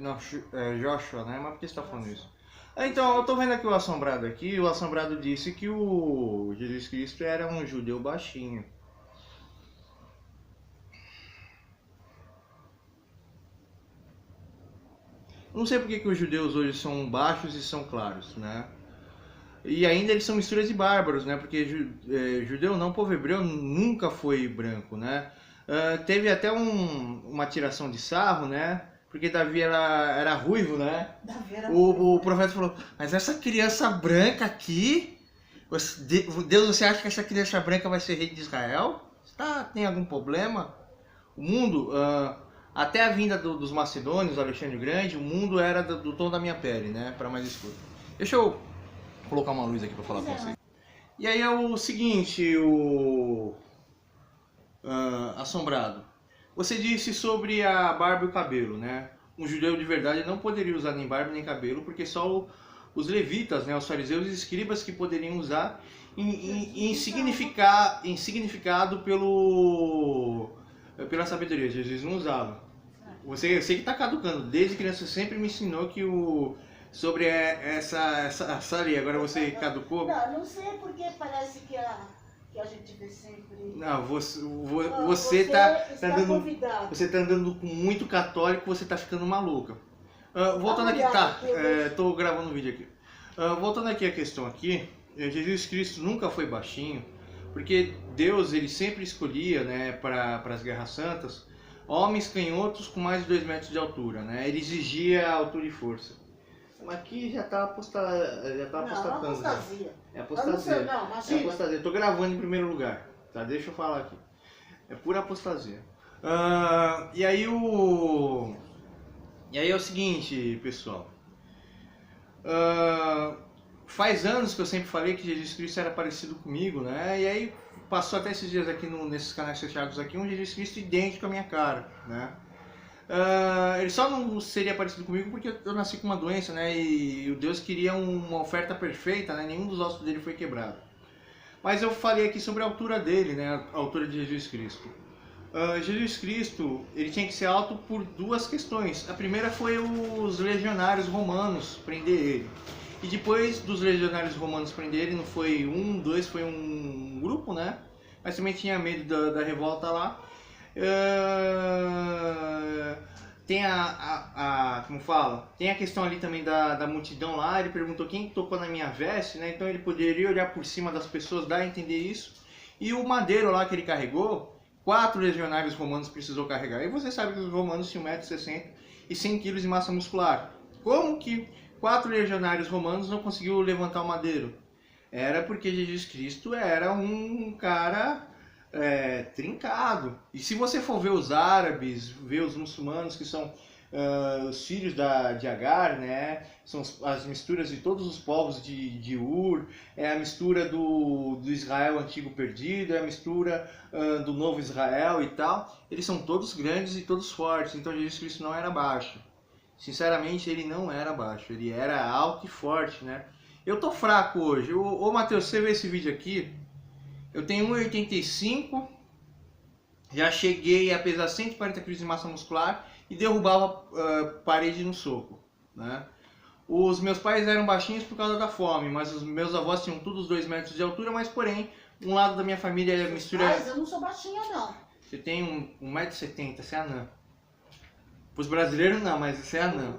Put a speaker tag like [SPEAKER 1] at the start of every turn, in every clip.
[SPEAKER 1] Não, Joshua, né? Mas por que você está falando isso? Então, eu tô vendo aqui o Assombrado aqui. O Assombrado disse que o Jesus Cristo era um judeu baixinho. Não sei porque que os judeus hoje são baixos e são claros, né? E ainda eles são misturas de bárbaros, né? Porque judeu não, povo hebreu nunca foi branco, né? Teve até uma tiração de sarro, né? Porque Davi era ruivo, né? O profeta falou, mas essa criança branca aqui, Deus, você acha que essa criança branca vai ser rei de Israel? Tem algum problema? O mundo, até a vinda dos macedônios, Alexandre o Grande, o mundo era do tom da minha pele, né? Para mais escuro. Deixa eu colocar uma luz aqui para falar com vocês. E aí é o seguinte, Assombrado. Você disse sobre a barba e o cabelo, né? Um judeu de verdade não poderia usar nem barba nem cabelo, porque só os levitas, né, os fariseus e escribas que poderiam usar em significado pela sabedoria. Jesus não usava. Eu sei que está caducando. Desde criança sempre me ensinou que sobre essa lei. Agora você caducou?
[SPEAKER 2] Não sei porque parece que a gente vê sempre.
[SPEAKER 1] Não, você tá andando com muito católico, você tá ficando maluca. Voltando aqui, tô gravando um vídeo aqui. Voltando aqui a questão aqui, Jesus Cristo nunca foi baixinho, porque Deus ele sempre escolhia, né, para as guerras santas, homens canhotos com mais de 2 metros de altura, né? Ele exigia altura e força. Aqui já tá apostatando. É apostasia.
[SPEAKER 2] Não, imagina.
[SPEAKER 1] É apostasia. Eu tô gravando em primeiro lugar, tá? Deixa eu falar aqui. É pura apostasia. E aí é o seguinte, pessoal. Faz anos que eu sempre falei que Jesus Cristo era parecido comigo, né? E aí passou até esses dias aqui nesses canais fechados aqui um Jesus Cristo idêntico à minha cara, né? Ele só não seria parecido comigo porque eu nasci com uma doença, né? E o Deus queria uma oferta perfeita, né? Nenhum dos ossos dele foi quebrado. Mas eu falei aqui sobre a altura dele, né? A altura de Jesus Cristo. Jesus Cristo, ele tinha que ser alto por 2 questões. A primeira foi os legionários romanos prender ele. E depois dos legionários romanos prender ele, não foi 1, 2, foi um grupo, né? Mas também tinha medo da revolta lá. Tem como fala? Tem a questão ali também da multidão lá. Ele perguntou quem tocou na minha veste, né? Então ele poderia olhar por cima das pessoas, dar a entender isso. E o madeiro lá que ele carregou, 4 legionários romanos precisou carregar. E você sabe que os romanos tinham 1,60 m e 100 kg de massa muscular. Como que 4 legionários romanos não conseguiu levantar o madeiro? Era porque Jesus Cristo era um cara trincado. E se você for ver os árabes, ver os muçulmanos, que são os filhos de Agar, né? São as misturas de todos os povos de Ur, é a mistura do Israel antigo perdido, é a mistura do novo Israel e tal. Eles são todos grandes e todos fortes, então Jesus Cristo não era baixo. Sinceramente, ele não era baixo, ele era alto e forte, né? Eu tô fraco hoje. Ô Matheus, você vê esse vídeo aqui? Eu tenho 1,85 m, já cheguei a pesar 140 kg de massa muscular e derrubava parede no soco, né? Os meus pais eram baixinhos por causa da fome, mas os meus avós tinham todos 2 metros de altura, mas porém, um lado da minha família é mistura...
[SPEAKER 2] Mas eu não sou baixinha não.
[SPEAKER 1] Você tem 1,70 m, você é anã. Pros brasileiros não, mas você é anã.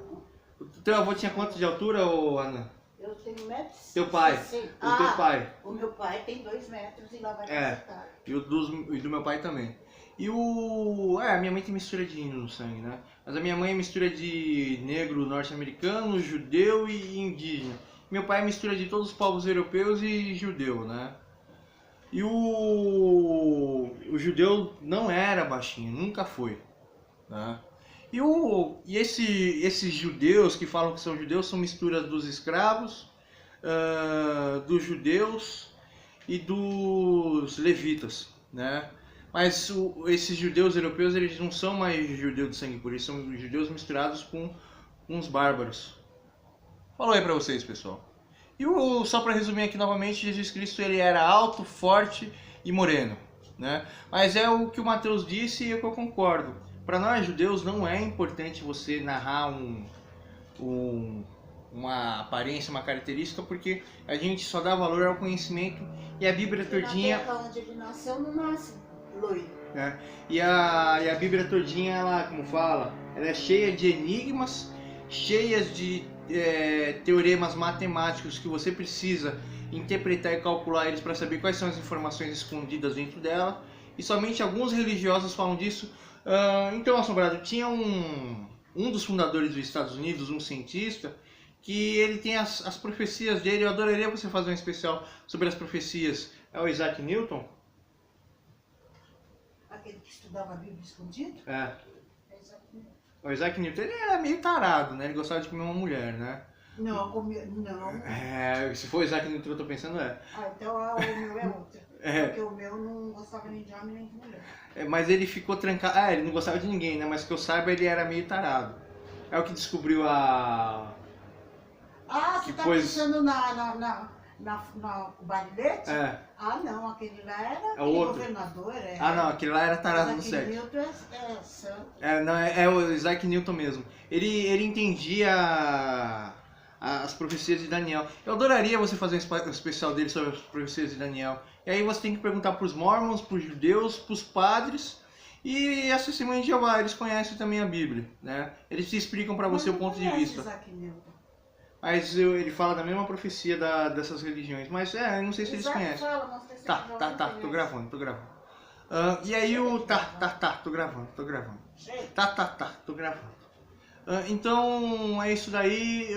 [SPEAKER 1] O teu avô tinha quanto de altura, ô anã?
[SPEAKER 2] Eu tenho 1,60 m.
[SPEAKER 1] Teu pai? O teu pai?
[SPEAKER 2] O meu pai tem 2 metros e lá vai visitar.
[SPEAKER 1] E do meu pai também. E a minha mãe tem mistura de índio no sangue, né? Mas a minha mãe é mistura de negro norte-americano, judeu e indígena. Meu pai é mistura de todos os povos europeus e judeu, né? E o judeu não era baixinho, nunca foi, né? E esses judeus que falam que são judeus são misturas dos escravos, dos judeus e dos levitas, né? Mas esses judeus europeus, eles não são mais judeus de sangue puro, eles são judeus misturados com uns bárbaros. Falou aí pra vocês, pessoal. E só para resumir aqui novamente, Jesus Cristo ele era alto, forte e moreno, né? Mas é o que o Mateus disse e é o que eu concordo. Para nós judeus não é importante você narrar uma aparência, uma característica, porque a gente só dá valor ao conhecimento e a Bíblia todinha.
[SPEAKER 2] Na terra onde ele nasceu, não nasce loiro.
[SPEAKER 1] Né? E a Bíblia todinha, ela, como fala, ela é cheia de enigmas, cheias de teoremas matemáticos que você precisa interpretar e calcular eles para saber quais são as informações escondidas dentro dela. E somente alguns religiosos falam disso. Então, Assombrado, tinha um dos fundadores dos Estados Unidos, um cientista, que ele tem as profecias dele. Eu adoraria você fazer um especial sobre as profecias. É o Isaac Newton?
[SPEAKER 2] Aquele que estudava a Bíblia escondido?
[SPEAKER 1] É.
[SPEAKER 2] É Isaac Newton.
[SPEAKER 1] O Isaac Newton, ele era meio tarado, né? Ele gostava de comer uma mulher, né?
[SPEAKER 2] Não, não.
[SPEAKER 1] Se for o Isaac Newton, eu tô pensando,
[SPEAKER 2] Então o meu é outro.
[SPEAKER 1] É.
[SPEAKER 2] Porque o meu não gostava nem de homem nem de mulher.
[SPEAKER 1] Mas ele ficou trancado. Ele não gostava de ninguém, né? Mas que eu saiba, ele era meio tarado. É o que descobriu a.
[SPEAKER 2] Você tá pensando na Barilete?
[SPEAKER 1] É.
[SPEAKER 2] Não, aquele lá era
[SPEAKER 1] É o
[SPEAKER 2] aquele
[SPEAKER 1] outro.
[SPEAKER 2] governador.
[SPEAKER 1] Não, aquele lá era tarado no
[SPEAKER 2] Isaac
[SPEAKER 1] sexo.
[SPEAKER 2] Newton é santo.
[SPEAKER 1] Não, é o Isaac Newton mesmo. Ele entendia as profecias de Daniel. Eu adoraria você fazer um especial dele sobre as profecias de Daniel. E aí você tem que perguntar para os mormons, para os judeus, para os padres e a Testemunha de Jeová. Eles conhecem também a Bíblia, né? Eles te explicam para você o ponto de vista.
[SPEAKER 2] Isaac Newton.
[SPEAKER 1] Mas ele fala da mesma profecia dessas religiões. Mas eu não sei se eles conhecem.
[SPEAKER 2] Fala, mas você
[SPEAKER 1] Tá, tô gravando. E aí tô gravando. Tô gravando. Então é isso daí.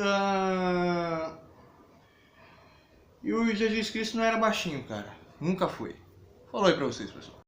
[SPEAKER 1] E o Jesus Cristo não era baixinho, cara. Nunca foi. Falou aí pra vocês, pessoal.